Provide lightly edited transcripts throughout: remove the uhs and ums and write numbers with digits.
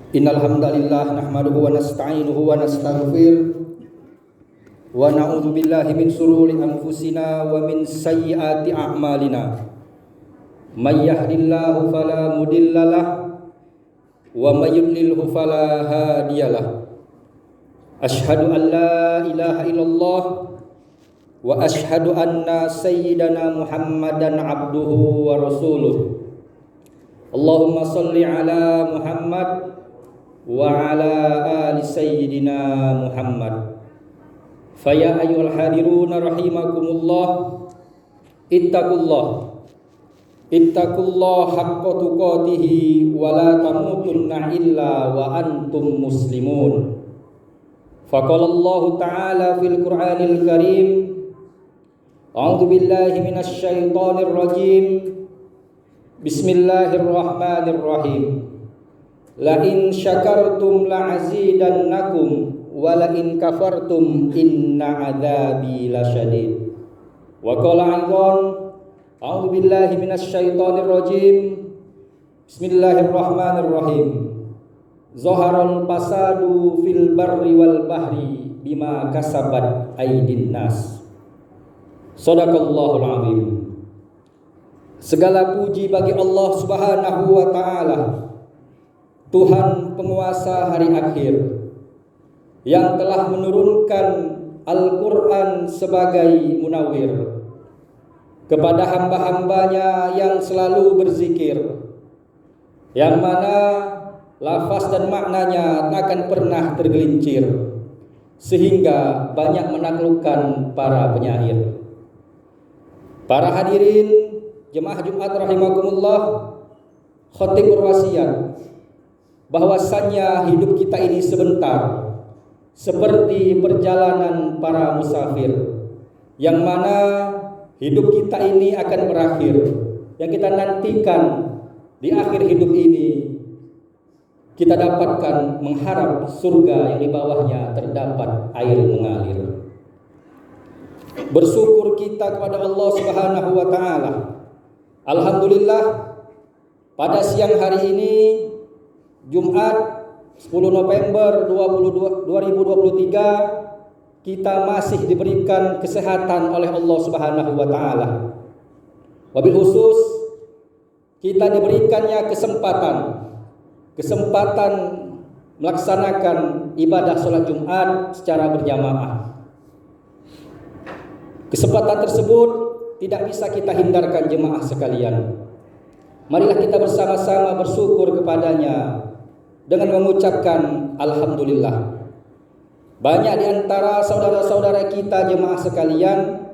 Innal hamdalillah nahmaduhu wa nasta'inuhu wa nastaghfiruh wa na'udzu billahi min shururi anfusina wa min sayyiati a'malina. May yahdihillahu fala mudhillalah wa may yudlilhu fala hadiyalah. Asyhadu an la ilaha illallah wa asyhadu anna sayyidana Muhammadan abduhu wa rasuluh. Allahumma shalli ala Muhammad wa ala ali sayyidina Muhammad. Faya ayyuhal hadiruna rahimakumullah, ittaqullah haqqa tuqatih wa la tamutunna illa wa antum muslimun. Faqala Allah ta'ala fil Qur'anil Karim, a'udzu billahi minasy syaithanir rajim. Bismillahirrahmanirrahim. La in syakartum la'azidannakum wa la in kafartum inna adzabi lasyadid. Wa qala aidan, a'udzu billahi minasy syaithanir rajim. Bismillahirrahmanirrahim. Zaharal fasadu fil barri wal bahri bima kasabat aydin nas. Shadaqallahul azim. Segala puji bagi Allah Subhanahu wa ta'ala, Tuhan penguasa hari akhir, yang telah menurunkan Al-Quran sebagai munawwir kepada hamba-hambanya yang selalu berzikir, yang mana lafaz dan maknanya takkan pernah tergelincir, sehingga banyak menaklukkan para penyair. Para hadirin jemaah Jumat rahimakumullah, khatib berwasiat bahwasannya hidup kita ini sebentar, seperti perjalanan para musafir, yang mana hidup kita ini akan berakhir. Yang kita nantikan di akhir hidup ini, kita dapatkan mengharap surga yang di bawahnya terdapat air mengalir. Bersyukur kita kepada Allah Subhanahu wa ta'ala. Alhamdulillah, pada siang hari ini Jumat 10 November 2023, kita masih diberikan kesehatan oleh Allah Subhanahu wa ta'ala. Wabil khusus kita diberikannya kesempatan melaksanakan ibadah sholat Jumat secara berjamaah. Kesempatan tersebut tidak bisa kita hindarkan jemaah sekalian. Marilah kita bersama-sama bersyukur kepadanya dengan mengucapkan alhamdulillah. Banyak di antara saudara-saudara kita jemaah sekalian,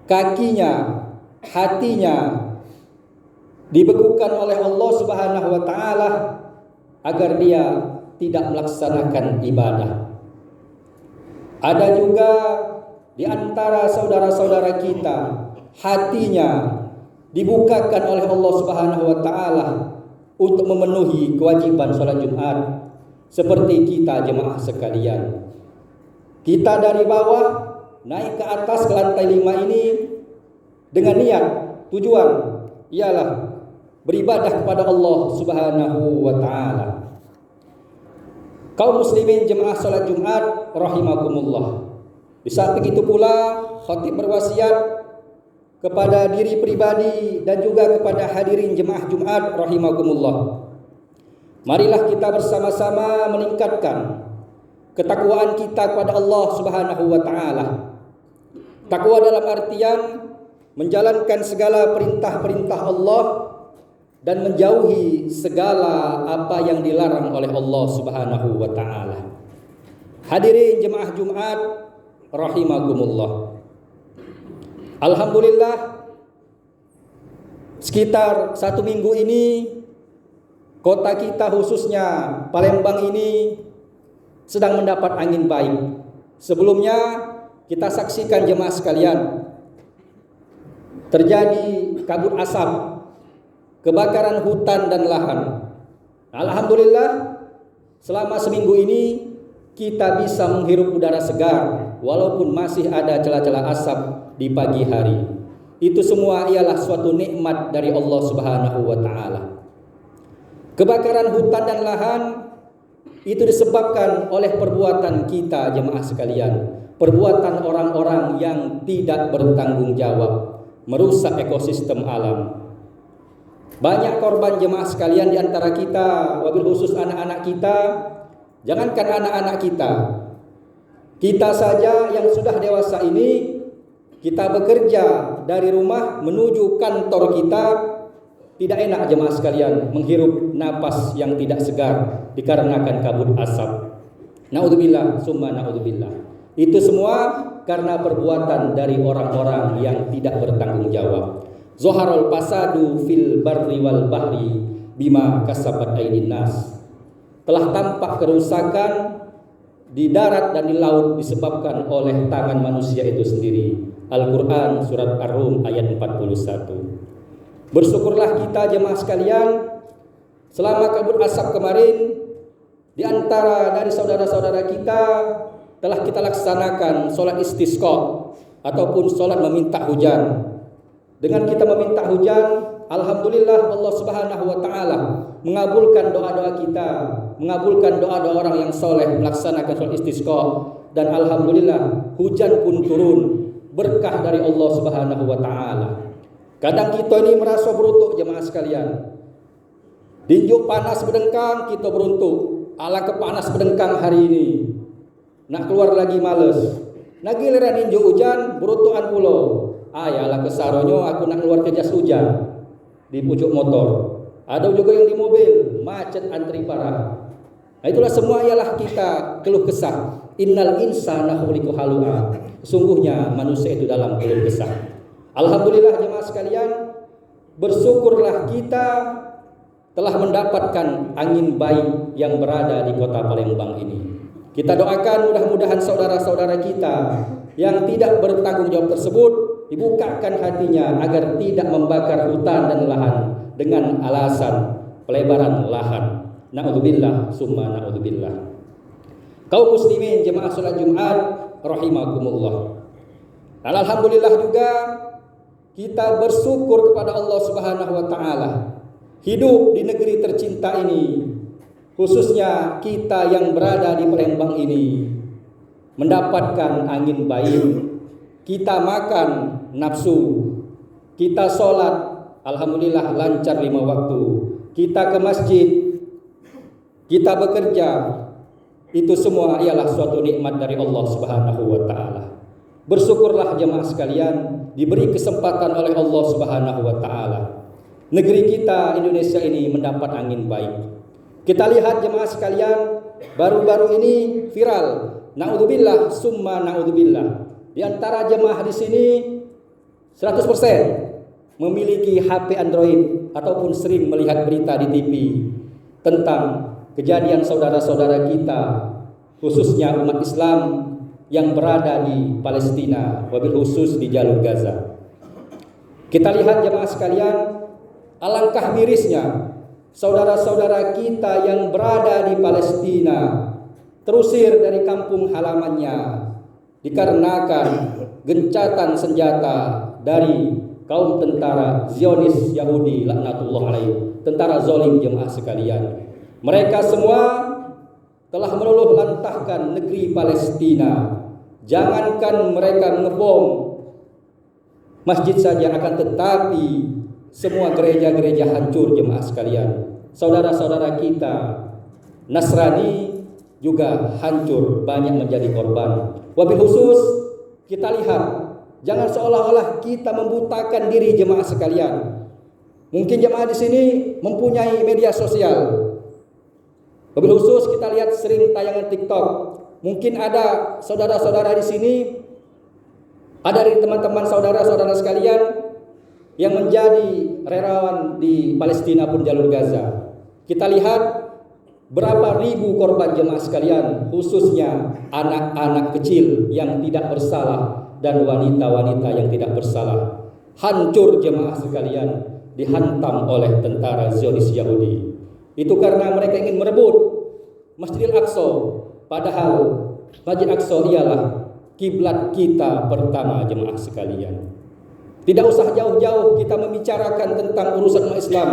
kakinya, hatinya dibekukan oleh Allah Subhanahu wa ta'ala agar dia tidak melaksanakan ibadah. Ada juga di antara saudara-saudara kita, hatinya dibukakan oleh Allah Subhanahu wa ta'ala untuk memenuhi kewajiban sholat Jumat seperti kita jemaah sekalian. Kita dari bawah naik ke atas ke lantai 5 ini dengan niat, tujuan ialah beribadah kepada Allah Subhanahu wa ta'ala. Kaum muslimin jemaah sholat Jumat rahimakumullah, di samping itu pula khatib berwasiat kepada diri pribadi dan juga kepada hadirin jemaah Jumat rahimakumullah. Marilah kita bersama-sama meningkatkan ketakwaan kita kepada Allah Subhanahu wa ta'ala. Takwa dalam artian menjalankan segala perintah-perintah Allah dan menjauhi segala apa yang dilarang oleh Allah Subhanahu wa ta'ala. Hadirin jemaah Jumat rahimakumullah, alhamdulillah, sekitar 1 minggu ini kota kita khususnya Palembang ini sedang mendapat angin baik. Sebelumnya kita saksikan jemaah sekalian, terjadi kabut asap, kebakaran hutan dan lahan. Alhamdulillah, selama seminggu ini kita bisa menghirup udara segar walaupun masih ada celah-celah asap di pagi hari. Itu semua ialah suatu nikmat dari Allah Subhanahu wa ta'ala. Kebakaran hutan dan lahan itu disebabkan oleh perbuatan kita jemaah sekalian, perbuatan orang-orang yang tidak bertanggung jawab, merusak ekosistem alam. Banyak korban jemaah sekalian di antara kita, wabil khusus anak-anak kita. Jangankan anak-anak kita saja yang sudah dewasa ini, kita bekerja dari rumah menuju kantor kita, tidak enak jemaah sekalian menghirup napas yang tidak segar dikarenakan kabut asap. Naudzubillah summa naudzubillah. Itu semua karena perbuatan dari orang-orang yang tidak bertanggung jawab. Zoharul fasadu fil barri wal bahri bima kasabat aydin nas. Telah tampak kerusakan di darat dan di laut disebabkan oleh tangan manusia itu sendiri. Al-Quran surat Ar-Rum ayat 41. Bersyukurlah kita jemaah sekalian, selama kabut asap kemarin, di antara dari saudara-saudara kita telah kita laksanakan sholat istisqa ataupun sholat meminta hujan. Dengan kita meminta hujan, alhamdulillah Allah Subhanahu wa taala mengabulkan doa-doa kita, mengabulkan doa-doa orang yang soleh melaksanakan sholat istisqa, dan alhamdulillah hujan pun turun berkah dari Allah Subhanahu wa taala. Kadang kita ini merasa beruntung jemaah sekalian. Dinjuk panas berdengkang kita beruntung. Alangkah panas berdengkang hari ini. Nak keluar lagi males. Nak giliran dinjuk hujan beruntungan pulau. Ayalah kesaronyo aku nak keluar ke jas hujan di pucuk motor. Ada juga yang di mobil macet antri parah. Nah, itulah semua ialah kita keluh kesah. Innal insana khuliqa halu'a. Sungguhnya manusia itu dalam keluh kesah. Alhamdulillah jemaah sekalian, bersyukurlah kita telah mendapatkan angin baik yang berada di kota Palembang ini. Kita doakan mudah-mudahan saudara-saudara kita yang tidak bertanggung jawab tersebut dibukakan hatinya agar tidak membakar hutan dan lahan dengan alasan pelebaran lahan. Na'udzubillah summa na'udzubillah. Kaum muslimin jemaah salat Jumat rahimakumullah. Alhamdulillah juga kita bersyukur kepada Allah Subhanahu wa taala. Hidup di negeri tercinta ini, khususnya kita yang berada di Palembang ini, mendapatkan angin baik. Kita makan nafsu, kita sholat, alhamdulillah lancar 5 waktu. Kita ke masjid, kita bekerja, itu semua ialah suatu nikmat dari Allah Subhanahu wa taala. Bersyukurlah jemaah sekalian, diberi kesempatan oleh Allah Subhanahu wa taala. Negeri kita Indonesia ini mendapat angin baik. Kita lihat jemaah sekalian, baru-baru ini viral, naudzubillah summa naudzubillah. Di antara jemaah di sini 100% memiliki HP Android ataupun sering melihat berita di TV tentang kejadian saudara-saudara kita, khususnya umat Islam yang berada di Palestina, wabil khusus di jalur Gaza. Kita lihat jemaah sekalian, alangkah mirisnya saudara-saudara kita yang berada di Palestina terusir dari kampung halamannya dikarenakan gencatan senjata dari kaum tentara Zionis Yahudi laknatullah alaih, tentara zalim jemaah sekalian. Mereka semua telah meluluh lantahkan negeri Palestina. Jangankan mereka ngebom masjid saja, akan tetapi semua gereja-gereja hancur jemaah sekalian. Saudara-saudara kita Nasrani juga hancur, banyak menjadi korban. Wabil khusus kita lihat, jangan seolah-olah kita membutakan diri jemaah sekalian. Mungkin jemaah di sini mempunyai media sosial. Wabil khusus kita lihat sering tayangan TikTok. Mungkin ada saudara-saudara di sini, ada dari teman-teman saudara-saudara sekalian yang menjadi relawan di Palestina pun jalur Gaza. Kita lihat berapa ribu korban jemaah sekalian, khususnya anak-anak kecil yang tidak bersalah dan wanita-wanita yang tidak bersalah. Hancur jemaah sekalian, dihantam oleh tentara Zionis Yahudi. Itu karena mereka ingin merebut Masjidil Aqsa. Padahal Masjid Aqsa ialah kiblat kita pertama jemaah sekalian. Tidak usah jauh-jauh kita membicarakan tentang urusan umat Islam.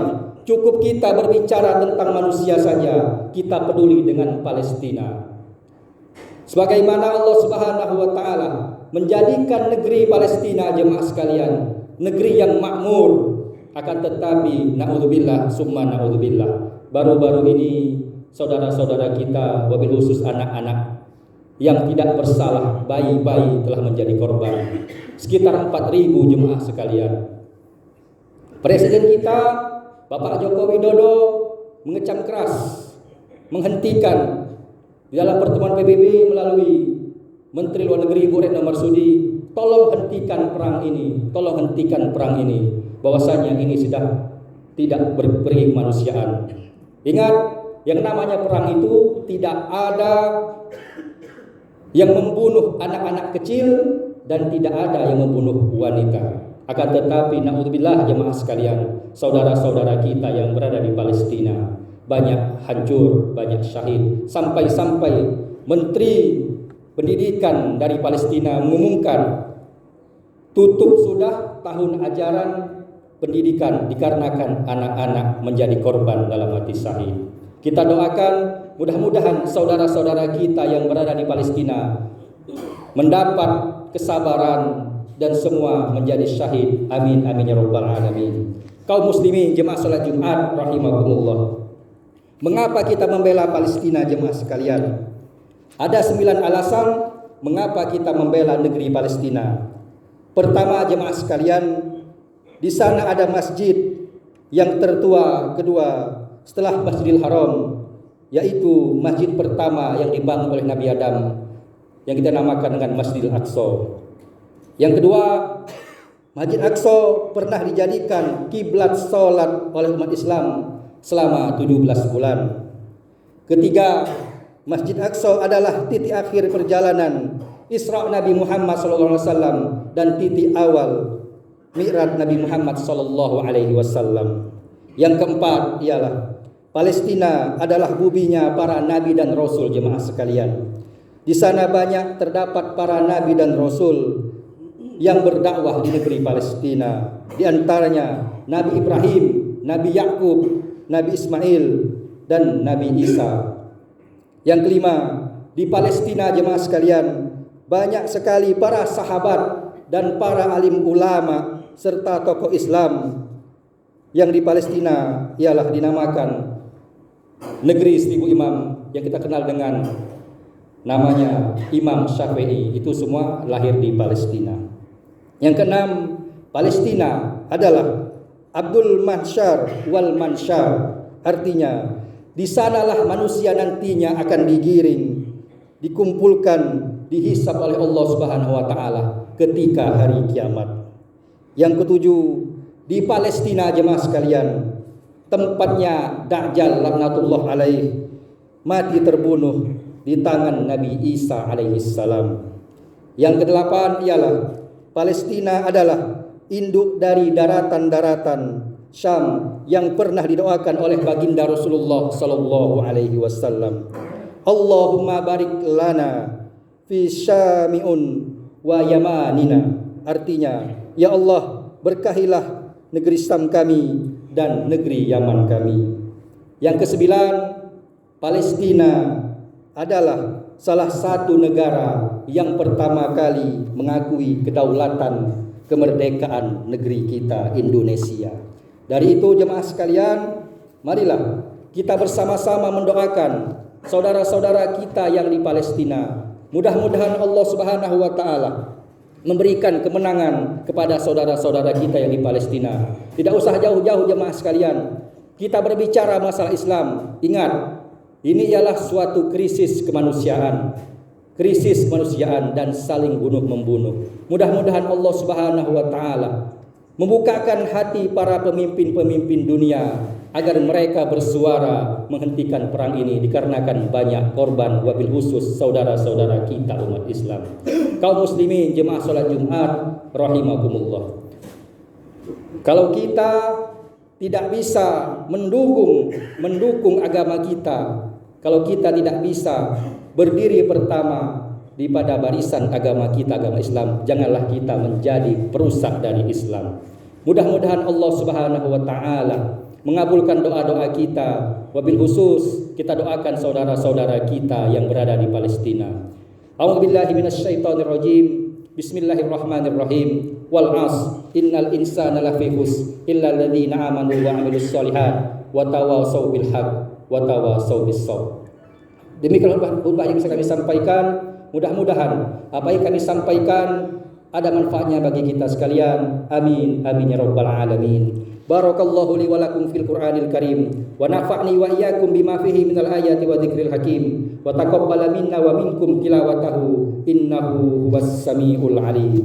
Cukup kita berbicara tentang manusia saja, kita peduli dengan Palestina. Sebagaimana Allah Subhanahu wa taala menjadikan negeri Palestina, jemaah sekalian, negeri yang makmur, akan tetapi naudzubillah summa naudzubillah, baru-baru ini saudara-saudara kita, wabil khusus anak-anak yang tidak bersalah, bayi-bayi telah menjadi korban. Sekitar 4.000 jemaah sekalian. Presiden kita Bapak Joko Widodo mengecam keras, menghentikan di dalam pertemuan PBB melalui Menteri Luar Negeri Bu Retno Marsudi, tolong hentikan perang ini, tolong hentikan perang ini. Bahwasanya ini sudah tidak beri kemanusiaan. Ingat, yang namanya perang itu tidak ada yang membunuh anak-anak kecil dan tidak ada yang membunuh wanita. Akan tetapi naudzubillah jemaah sekalian, saudara-saudara kita yang berada di Palestina banyak hancur, banyak syahid. Sampai-sampai Menteri Pendidikan dari Palestina mengumumkan tutup sudah tahun ajaran pendidikan dikarenakan anak-anak menjadi korban dalam mati syahid. Kita doakan mudah-mudahan saudara-saudara kita yang berada di Palestina mendapat kesabaran dan semua menjadi syahid. Amin amin ya rabbal alamin. Kaum muslimin jemaah salat Jumat rahimakumullah. Mengapa kita membela Palestina jemaah sekalian? Ada 9 alasan mengapa kita membela negeri Palestina. Pertama jemaah sekalian, di sana ada masjid yang tertua kedua setelah Masjidil Haram, yaitu masjid pertama yang dibangun oleh Nabi Adam yang kita namakan dengan Masjidil Aqsa. Yang kedua, Masjid Aqsa pernah dijadikan kiblat salat oleh umat Islam selama 17 bulan. Ketiga, Masjid Aqsa adalah titik akhir perjalanan Isra Nabi Muhammad SAW dan titik awal Mi'raj Nabi Muhammad SAW. Yang keempat ialah Palestina adalah buminya para nabi dan rasul jemaah sekalian. Di sana banyak terdapat para nabi dan rasul yang berdakwah di negeri Palestina. Di antaranya Nabi Ibrahim, Nabi Yakub, Nabi Ismail, dan Nabi Isa. Yang kelima, di Palestina jemaah sekalian, banyak sekali para sahabat dan para alim ulama serta tokoh Islam yang di Palestina ialah dinamakan negeri 1000 imam yang kita kenal dengan namanya Imam Syafi'i. Itu semua lahir di Palestina. Yang keenam, Palestina adalah Abdul Mahsyar wal Mansyar. Artinya, di sanalah manusia nantinya akan digiring, dikumpulkan, dihisab oleh Allah Subhanahu wa taala ketika hari kiamat. Yang ketujuh, di Palestina jemaah sekalian, tempatnya Dajjal laknatullah alaih mati terbunuh di tangan Nabi Isa alaihi salam. Yang kedelapan ialah Palestina adalah induk dari daratan-daratan Syam yang pernah didoakan oleh baginda Rasulullah sallallahu alaihi wasallam. Allahumma barik lana fi Syami'un wa Yamanina. Artinya, ya Allah, berkahilah negeri Syam kami dan negeri Yaman kami. Yang kesembilan, Palestina adalah salah satu negara yang pertama kali mengakui kedaulatan kemerdekaan negeri kita Indonesia. Dari itu jemaah sekalian, marilah kita bersama-sama mendoakan saudara-saudara kita yang di Palestina. Mudah-mudahan Allah Subhanahu wa taala memberikan kemenangan kepada saudara-saudara kita yang di Palestina. Tidak usah jauh-jauh jemaah sekalian. Kita berbicara masalah Islam. Ingat, ini ialah suatu krisis kemanusiaan dan saling bunuh-membunuh. Mudah-mudahan Allah Subhanahu wa taala membukakan hati para pemimpin-pemimpin dunia agar mereka bersuara menghentikan perang ini dikarenakan banyak korban, wabil khusus saudara-saudara kita umat Islam. Kaum muslimin jemaah salat Jumat rahimakumullah. Kalau kita tidak bisa mendukung agama kita, kalau kita tidak bisa berdiri pertama di pada barisan agama kita, agama Islam, janganlah kita menjadi perusak dari Islam. Mudah-mudahan Allah Subhanahu wa taala mengabulkan doa-doa kita. Wabil khusus kita doakan saudara-saudara kita yang berada di Palestina. A'udzubillahi minasyaitonirrajim. Bismillahirrahmanirrahim. Wal 'asr innal insana lafi khusr illa alladziina aamanu wa 'amilus shalihat wa tawashaw bil haqq wa tawashaw bis sabr. Demikian khutbah yang bisa kami sampaikan. Mudah-mudahan apa yang kami sampaikan ada manfaatnya bagi kita sekalian. Amin amin ya rabbal alamin. Barakallahu li wa lakum fil Qur'anil Karim wa nafa'ni wa iyyakum bima fihi minal ayati wa dzikril hakim wa taqabbala minna wa minkum tilawatahu innahu huwas samiul alim.